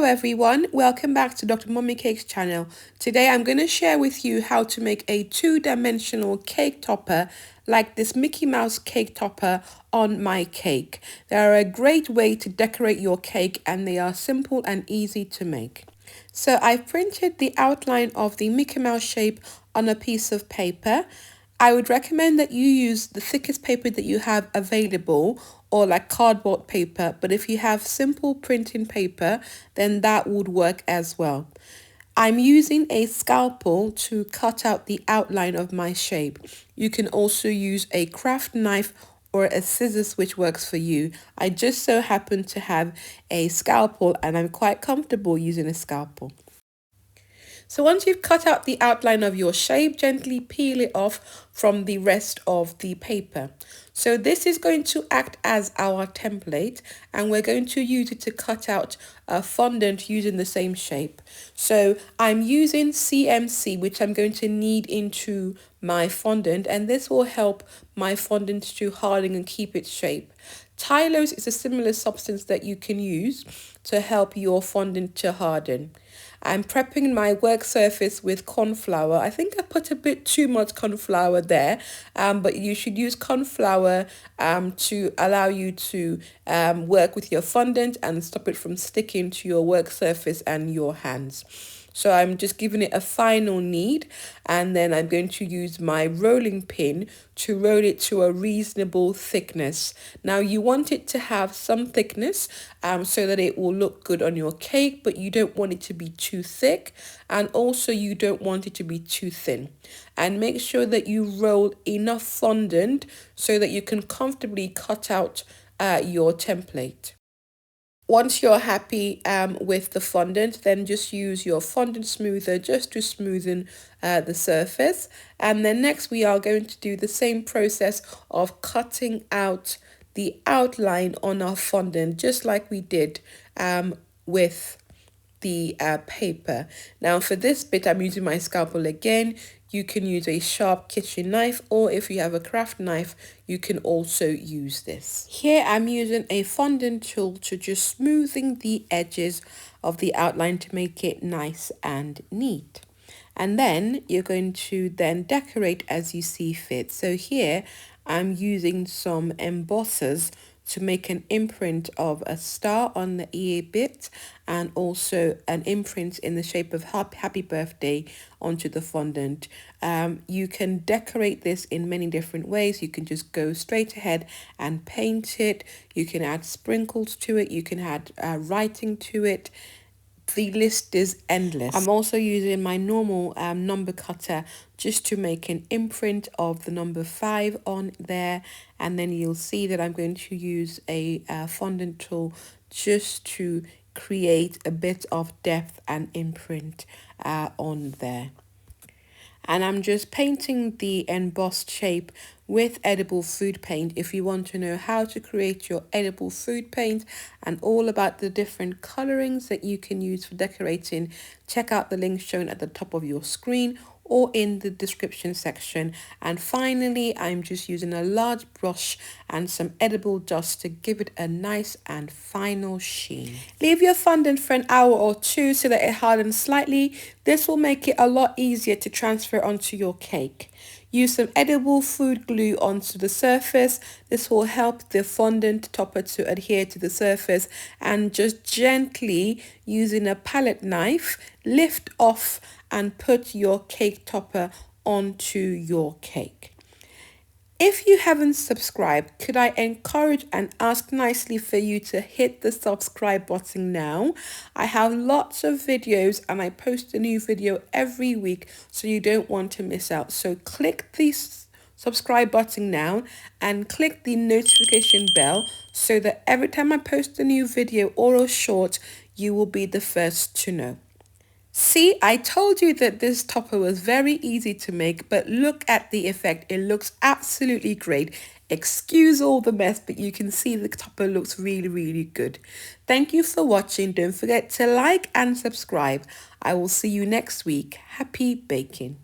Hello everyone, welcome back to Dr. Mommy Cake's channel. Today I'm going to share with you how to make a two-dimensional cake topper like this Mickey Mouse cake topper on my cake. They are a great way to decorate your cake and they are simple and easy to make. So I've printed the outline of the Mickey Mouse shape on a piece of paper. I would recommend that you use the thickest paper that you have available or like cardboard paper, but if you have simple printing paper, then that would work as well. I'm using a scalpel to cut out the outline of my shape. You can also use a craft knife or a scissors, which works for you. I just so happen to have a scalpel and I'm quite comfortable using a scalpel. So once you've cut out the outline of your shape, gently peel it off from the rest of the paper. So this is going to act as our template and we're going to use it to cut out a fondant using the same shape. So I'm using CMC, which I'm going to knead into my fondant, and this will help my fondant to harden and keep its shape. Tylose is a similar substance that you can use to help your fondant to harden. I'm prepping my work surface with corn flour. I think I put a bit too much corn flour there, but you should use corn flour to allow you to work with your fondant and stop it from sticking to your work surface and your hands. So I'm just giving it a final knead, and then I'm going to use my rolling pin to roll it to a reasonable thickness. Now you want it to have some thickness so that it will look good on your cake, but you don't want it to be too thick, and also you don't want it to be too thin. And make sure that you roll enough fondant so that you can comfortably cut out your template. Once you're happy with the fondant, then just use your fondant smoother just to smoothen the surface. And then next we are going to do the same process of cutting out the outline on our fondant, just like we did with the paper. Now for this bit, I'm using my scalpel again. You can use a sharp kitchen knife, or if you have a craft knife, you can also use this. Here I'm using a fondant tool to just smoothing the edges of the outline to make it nice and neat. And then you're going to then decorate as you see fit. So here I'm using some embossers to make an imprint of a star on the ear bit and also an imprint in the shape of happy birthday onto the fondant. You can decorate this in many different ways. You can just go straight ahead and paint it. You can add sprinkles to it. You can add writing to it. The list is endless. I'm also using my normal number cutter just to make an imprint of the number 5 on there, and then you'll see that I'm going to use a fondant tool just to create a bit of depth and imprint on there. And I'm just painting the embossed shape with edible food paint. If you want to know how to create your edible food paint and all about the different colorings that you can use for decorating, check out the link shown at the top of your screen or in the description section. And finally, I'm just using a large brush and some edible dust to give it a nice and final sheen. Leave your fondant for an hour or two so that it hardens slightly. This will make it a lot easier to transfer onto your cake. Use some edible food glue onto the surface. This will help the fondant topper to adhere to the surface, and just gently using a palette knife, lift off and put your cake topper onto your cake. If you haven't subscribed, could I encourage and ask nicely for you to hit the subscribe button now? I have lots of videos and I post a new video every week, so you don't want to miss out. So click the subscribe button now and click the notification bell so that every time I post a new video or a short, you will be the first to know. See, I told you that this topper was very easy to make, but look at the effect. It looks absolutely great. Excuse all the mess, but you can see the topper looks really, really good. Thank you for watching. Don't forget to like and subscribe. I will see you next week. Happy baking.